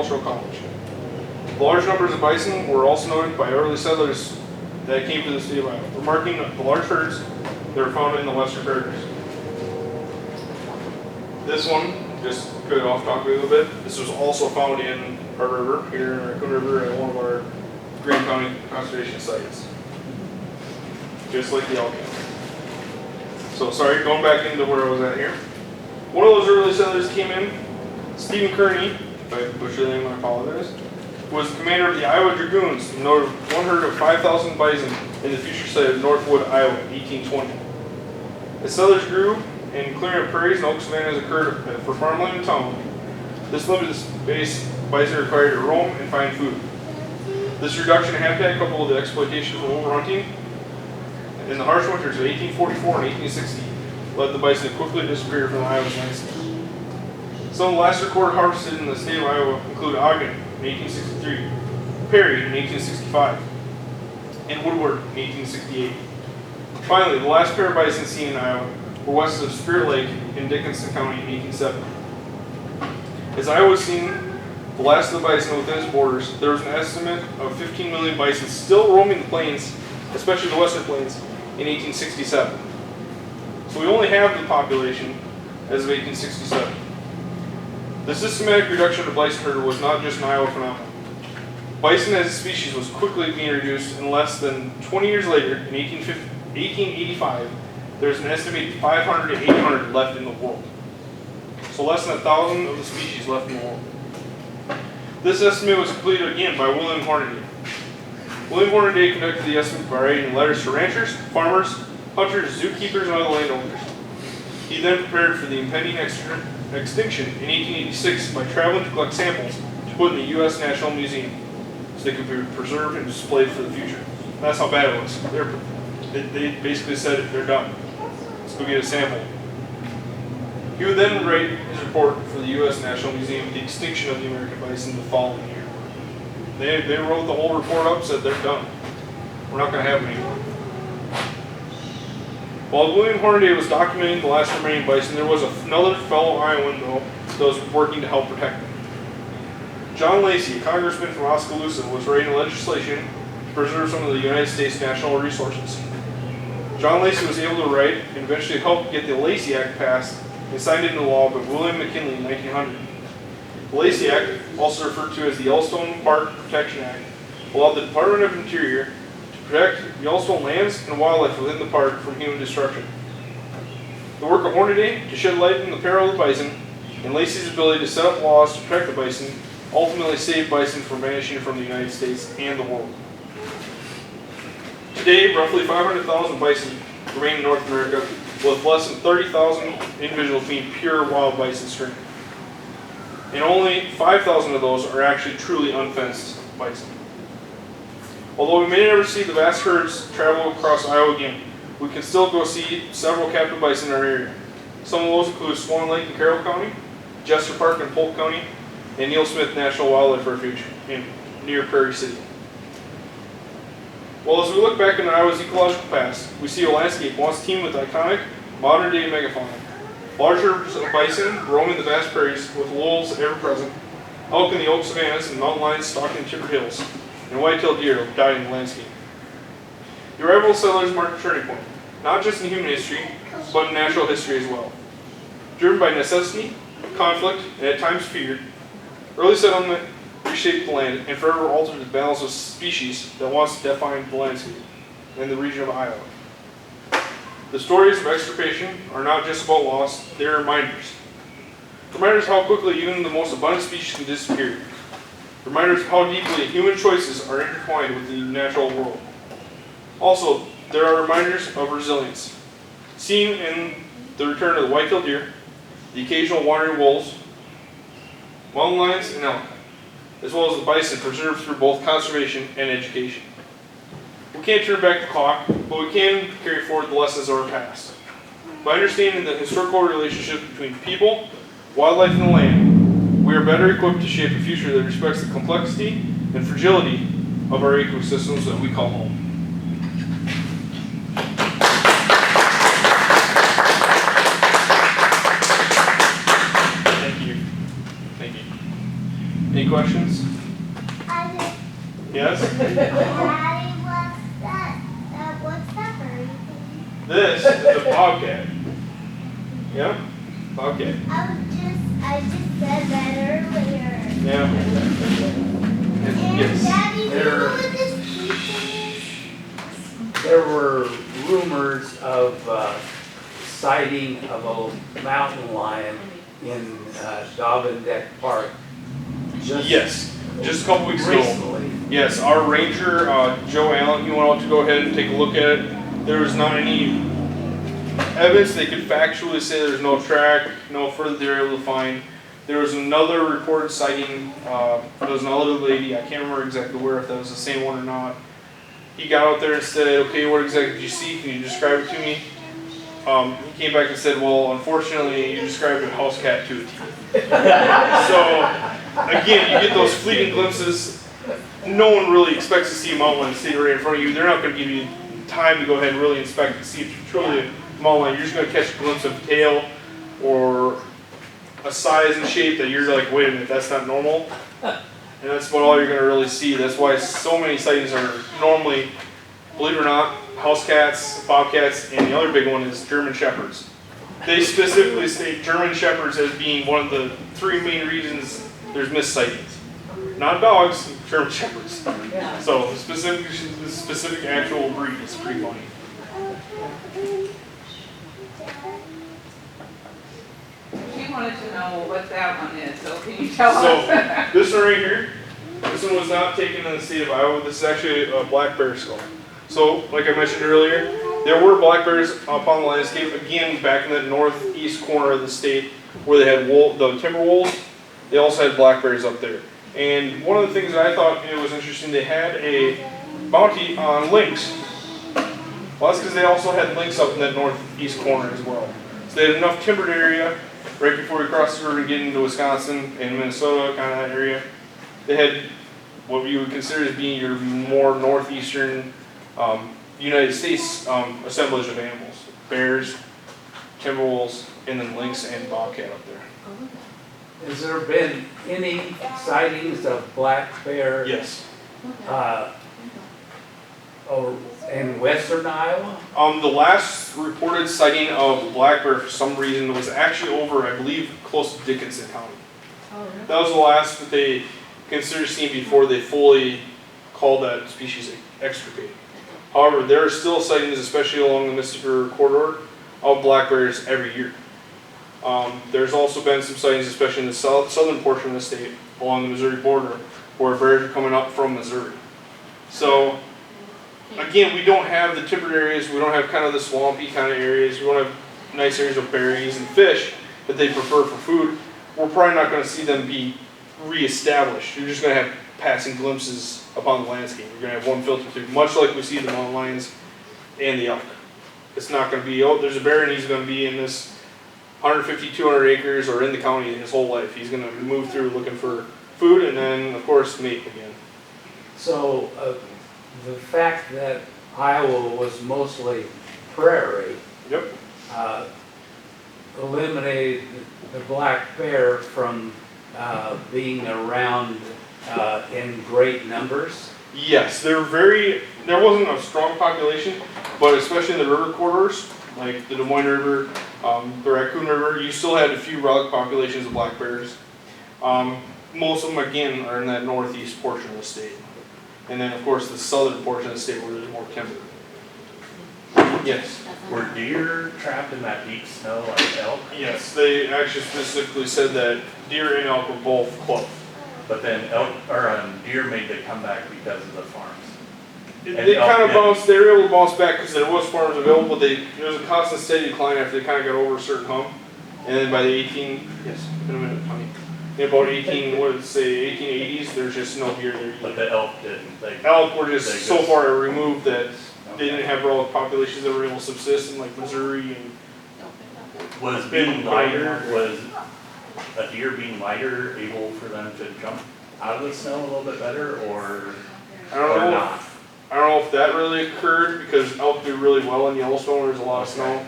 agricultural college. The large numbers of bison were also noted by early settlers that came to the state of Iowa, remarking the large herds that were found in the western prairies. This one, just cut it off topic a little bit, this was also found in our river, here in Raccoon River, at one of our Greene County conservation sites. Just like the elk. So sorry, going back into where I was at here. One of those early settlers came in, Stephen Kearney, if I butcher the name, I apologize, was the commander of the Iowa Dragoons, and noted one herd of 5,000 bison in the future site of Northwood, Iowa, in 1820. As settlers grew and clearing of prairies and oak savannas occurred for farmland and town, this limited space bison required to roam and find food. This reduction in habitat, coupled with the exploitation from overhunting in the harsh winters of 1844 and 1860, led the bison to quickly disappear from Iowa's landscape. Some of the last recorded harvested in the state of Iowa include Ogden in 1863, Perry in 1865, and Woodward in 1868. Finally, the last pair of bison seen in Iowa were west of Spirit Lake in Dickinson County in 1870. As Iowa was seeing the last of the bison within its borders, there was an estimate of 15 million bison still roaming the plains, especially the western plains, in 1867. So we only have the population as of 1867. The systematic reduction of the bison herd was not just an Iowa phenomenon. Bison as a species was quickly being reduced, and less than 20 years later, in 1885, there's an estimated 500 to 800 left in the world. So less than 1,000 of the species left in the world. This estimate was completed again by William Hornaday. William Hornaday conducted the estimate by writing letters to ranchers, farmers, hunters, zookeepers, and other landowners. He then prepared for the impending extinction in 1886 by traveling to collect samples to put in the U.S. National Museum so they could be preserved and displayed for the future. That's how bad it was. They basically said, they're done. Let's go get a sample. He would then write his report for the U.S. National Museum, the extinction of the American bison, the following year. They wrote the whole report up, said they're done. We're not going to have them anymore. While William Hornaday was documenting the last remaining bison, there was another fellow Iowan, though, that was working to help protect them. John Lacey, a congressman from Oskaloosa, was writing legislation to preserve some of the United States natural resources. John Lacey was able to write and eventually help get the Lacey Act passed and signed into law by William McKinley in 1900. The Lacey Act, also referred to as the Yellowstone Park Protection Act, allowed the Department of Interior to protect Yellowstone lands and wildlife within the park from human destruction. The work of Hornaday to shed light on the peril of the bison and Lacey's ability to set up laws to protect the bison ultimately saved bison from vanishing from the United States and the world. Today, roughly 500,000 bison remain in North America, with less than 30,000 individuals being pure wild bison strain. And only 5,000 of those are actually truly unfenced bison. Although we may never see the vast herds travel across Iowa again, we can still go see several captive bison in our area. Some of those include Swan Lake in Carroll County, Jester Park in Polk County, and Neil Smith National Wildlife Refuge near Prairie City. Well, as we look back into Iowa's ecological past, we see a landscape once teemed with iconic, modern-day megafauna. Large herds of bison roaming the vast prairies with wolves ever present, elk in the oak savannas and mountain lions stalking the timbered hills, and white-tailed deer guiding the landscape. The arrival of settlers marked a turning point, not just in human history, but in natural history as well. Driven by necessity, conflict, and at times fear, early settlement reshaped the land and forever altered the balance of species that once defined the landscape in the region of Iowa. The stories of extirpation are not just about loss, they are reminders. Reminders of how quickly even the most abundant species can disappear. Reminders of how deeply human choices are intertwined with the natural world. Also, there are reminders of resilience, seen in the return of the white-tailed deer, the occasional wandering wolves, mountain lions, and elk, as well as the bison preserved through both conservation and education. We can't turn back the clock, but we can carry forward the lessons of our past. By understanding the historical relationship between people, wildlife, and the land, we are better equipped to shape a future that respects the complexity and fragility of our ecosystems that we call home. Thank you. Any questions? questions? I did. Yes? Daddy, what's that bird? This is a bobcat. Yeah? Bobcat. I just said that earlier. Yeah. And Yes. Daddy, you know what this piece is? There were rumors of sighting of a mountain lion in Dobbin Park. Yes. Just a couple weeks ago. Recently. Yes, our ranger, Joe Allen, he went out to go ahead and take a look at it. There was not any evidence they could factually say there's no track, no further they were able to find. There was another reported sighting. There was another lady, I can't remember exactly where, if that was the same one or not. He got out there and said, okay, what exactly did you see? Can you describe it to me? He came back and said, well, unfortunately, you described a house cat to a T. So, again, you get those fleeting glimpses. No one really expects to see a mountain lion sitting right in front of you. They're not going to give you time to go ahead and really inspect and see if it's truly a mountain lion. You're just going to catch a glimpse of tail or a size and shape that you're like, wait a minute, that's not normal. And that's about all you're going to really see. That's why so many sightings are normally, believe it or not, house cats, bobcats, and the other big one is German Shepherds. They specifically state German Shepherds as being one of the 3 main reasons there's missed sightings. Not dogs, German Shepherds. So the specific actual breed is pretty funny. She wanted to know what that one is, so can you tell So us? this one right here, this one was not taken in the state of Iowa. This is actually a black bear skull. So like I mentioned earlier, there were black bears up on the landscape, again back in the northeast corner of the state where they had the timber wolves. They also had black bears up there. And one of the things that I thought it was interesting, they had a bounty on lynx. Well, that's because they also had lynx up in that northeast corner as well. So they had enough timbered area right before you cross the river and get into Wisconsin and Minnesota, kind of that area. They had what you would consider as being your more northeastern United States assemblage of animals. Bears, timber wolves, and then lynx and bobcat up there. Has there been any sightings of black bear Yes. in western Iowa? The last reported sighting of black bear for some reason was actually over, I believe, close to Dickinson County. That was the last that they considered seeing before they fully called that species extirpated. However, there are still sightings, especially along the Mississippi River corridor, of black bears every year. There's also been some sightings, especially in the southern portion of the state, along the Missouri border, where bears are coming up from Missouri. So, again, we don't have the timbered areas, we don't have kind of the swampy kind of areas, we don't have nice areas of berries and fish that they prefer for food. We're probably not going to see them be reestablished. You're just going to have passing glimpses upon the landscape. You're going to have one filter through, much like we see the mountain lions and the elk. It's not going to be, oh, there's a bear and he's going to be in this 150, 200 acres or in the county his whole life. He's going to move through looking for food and then, of course, mate again. So the fact that Iowa was mostly prairie Yep. eliminated the black bear from being around in great numbers. Yes, there wasn't a strong population, but especially in the river corridors, like the Des Moines River, the Raccoon River, you still had a few relic populations of black bears. Most of them, again, are in that northeast portion of the state. And then, of course, the southern portion of the state where there's more timber. Yes? Were deer trapped in that deep snow like elk? Yes, they actually specifically said that deer and elk were both close. But then elk or deer made the comeback because of the farms. They kind of bounced, they were able to bounce back because there was farms available, but there was a constant steady decline after they kind of got over a certain hump. And then by the 1880s, there's just no deer there. But the elk didn't. Elk were just so far removed that they didn't have relic populations that were able to subsist in like Missouri and. Was being lighter, was a deer being lighter able for them to jump out of the snow a little bit better, or not? I don't know if that really occurred because elk do really well in Yellowstone where there's a lot of snow.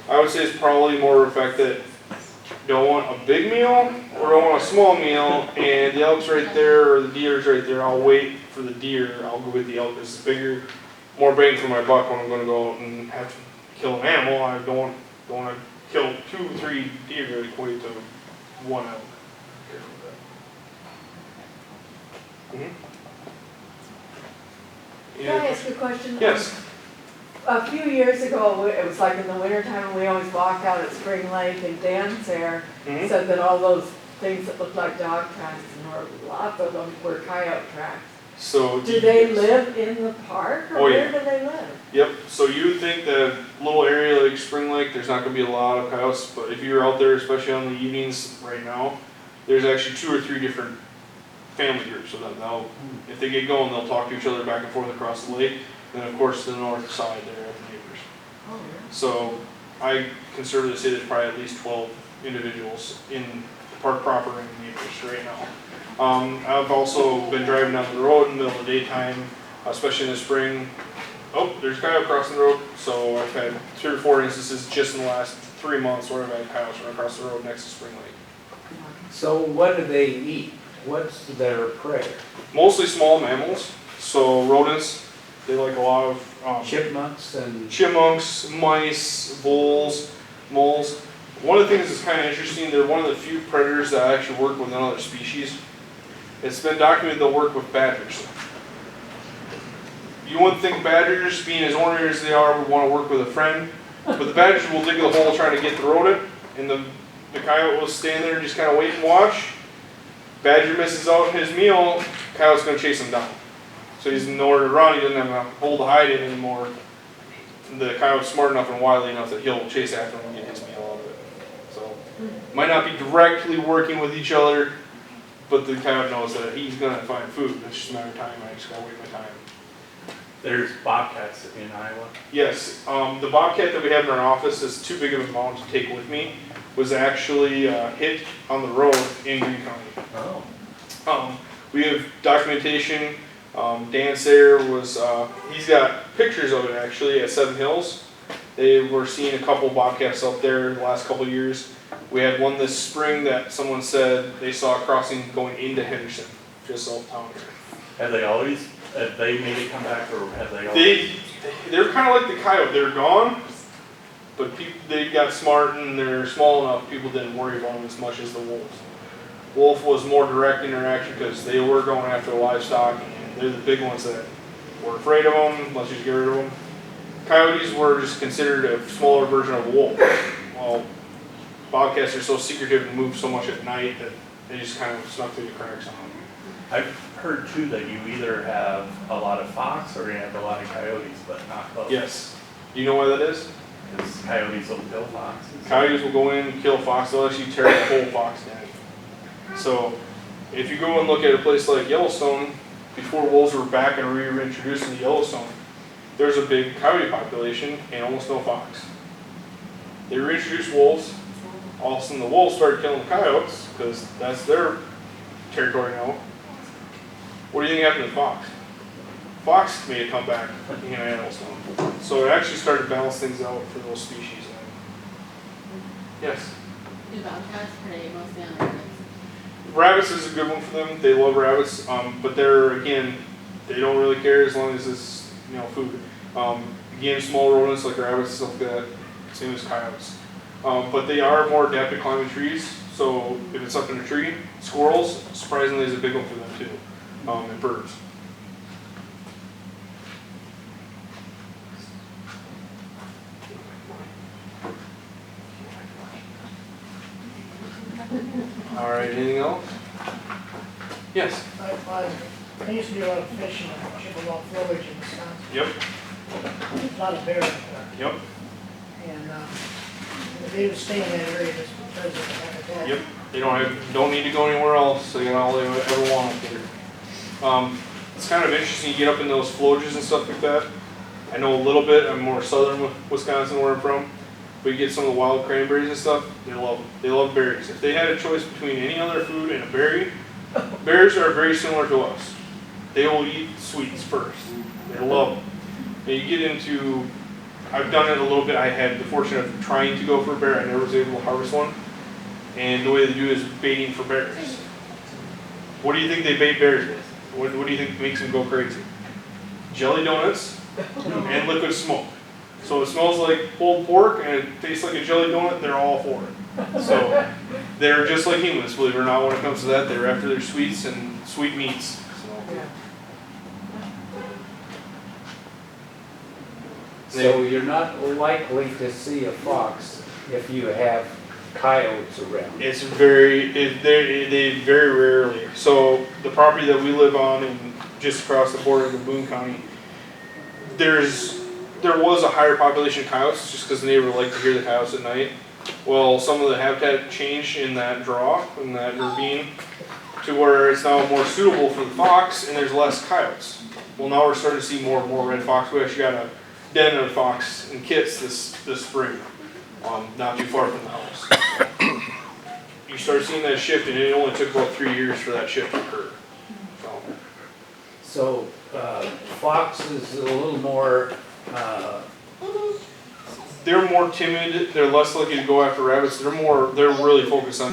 I would say it's probably more of a fact that do I want a big meal or do I want a small meal? And the elk's right there or the deer's right there. I'll wait for the deer. I'll go with the elk. It's bigger, more bang for my buck when I'm going to go out and have to kill an animal. I don't want to kill 2 or 3 deer to equate to 1 elk. Can I ask you a question? Yes. A few years ago, it was like in the wintertime, we always walked out at Spring Lake, and Dan there Mhm. said that all those things that looked like dog tracks, and lots of them were coyote tracks. So Do they live in the park, or Oh, where yeah. do they live? Yep, so you would think that little area like Spring Lake, there's not gonna be a lot of coyotes, but if you're out there, especially on the evenings right now, there's actually 2 or 3 different family groups of them. They'll, if they get going, they'll talk to each other back and forth across the lake. And then of course the north side there are the neighbors. Oh, really? So I conservatively say there's probably at least 12 individuals in the park proper and neighbors right now. I've also been driving down the road in the middle of the daytime, especially in the spring. Oh, there's a coyote crossing the road. So I've had 3 or 4 instances just in the last 3 months where I've had coyotes run across the road next to Spring Lake. So what do they eat? What's their prey? Mostly small mammals, so rodents. They like a lot of Chipmunks and chipmunks, mice, voles, moles. One of the things that's kind of interesting, they're one of the few predators that actually work with another species. It's been documented they'll work with badgers. You wouldn't think badgers, being as ornery as they are, would want to work with a friend, but the badgers will dig a hole trying to get the rodent, and the coyote will stand there and just kind of wait and watch. Badger misses out on his meal, coyote's going to chase him down. So he's nowhere to run, he doesn't have a hole to hide in anymore. The coyote's smart enough and wily enough that he'll chase after him and get his meal out of it. So, might not be directly working with each other, but the coyote knows that he's going to find food. It's just a matter of time, I just got to wait my time. There's bobcats in Iowa. Yes, the bobcat that we have in our office is too big of a mount to take with me. Was actually hit on the road in Greene County. Oh. We have documentation. Dan Sayer was, he's got pictures of it actually at 7 Hills. They were seeing a couple bobcats up there the last couple of years. We had one this spring that someone said they saw crossing going into Henderson, just off town here. Have they made it come back, or have they always? They're kind of like the coyote. They're gone, but they got smart and they're small enough. People didn't worry about them as much as the wolves. Wolf was more direct interaction because they were going after the livestock, and they're the big ones that were afraid of them. Let's just get rid of them. Coyotes were just considered a smaller version of a wolf. Well, bobcats are so secretive and move so much at night that they just kind of snuck through the cracks on them. I've heard too that you either have a lot of fox or you have a lot of coyotes, but not both. Yes. Do you know why that is? Because coyotes will kill foxes. Coyotes will go in and kill fox. They'll actually tear the whole fox down. So, if you go and look at a place like Yellowstone, before wolves were back and reintroduced into Yellowstone, there's a big coyote population and almost no fox. They reintroduced wolves. All of a sudden, the wolves started killing the coyotes because that's their territory now. What do you think happened to the fox? Fox made a comeback in Yellowstone. So it actually started to balance things out for those species. Yes? Do bobcats prey mostly on rabbits? Rabbits is a good one for them. They love rabbits, but they're, again, they don't really care as long as it's, food. Again, small rodents like rabbits, stuff like that, same as coyotes. But they are more adept at climbing trees. So if it's up in a tree, squirrels, surprisingly, is a big one for them too, and birds. All right, anything else? Yes. I used to do a lot of fishing in Chippewa Village in Wisconsin. Yep. A lot of bears up there. Yep. And they would stay in that area just because of the habitat. Yep. They don't need to go anywhere else. So they got all they ever want up there. It's kind of interesting. You get up in those floges and stuff like that. I know a little bit. I'm more southern Wisconsin, where I'm from. But you get some of the wild cranberries and stuff. They love them. They love berries. If they had a choice between any other food and a berry, bears are very similar to us. They will eat sweets first. They love them. And you get into, I've done it a little bit. I had the fortune of trying to go for a bear. I never was able to harvest one. And the way they do it is baiting for bears. What do you think they bait bears with? What do you think makes them go crazy? Jelly donuts and liquid smoke. So it smells like pulled pork and it tastes like a jelly donut, they're all for it. So they're just like humans, believe it or not, when it comes to that. They're after their sweets and sweet meats. So you're not likely to see a fox if you have coyotes around. It's they very rarely. So the property that we live on and just across the border in Boone County, there was a higher population of coyotes just because the neighbor liked to hear the coyotes at night. Well, some of the habitat changed in that draw, in that ravine, to where it's now more suitable for the fox and there's less coyotes. Well, now we're starting to see more and more red fox. We actually got a den of fox and kits this spring, not too far from the house. You start seeing that shift, and it only took about 3 years for that shift to occur. So fox is a little more, They're more timid. They're less likely to go after rabbits. They're really focused on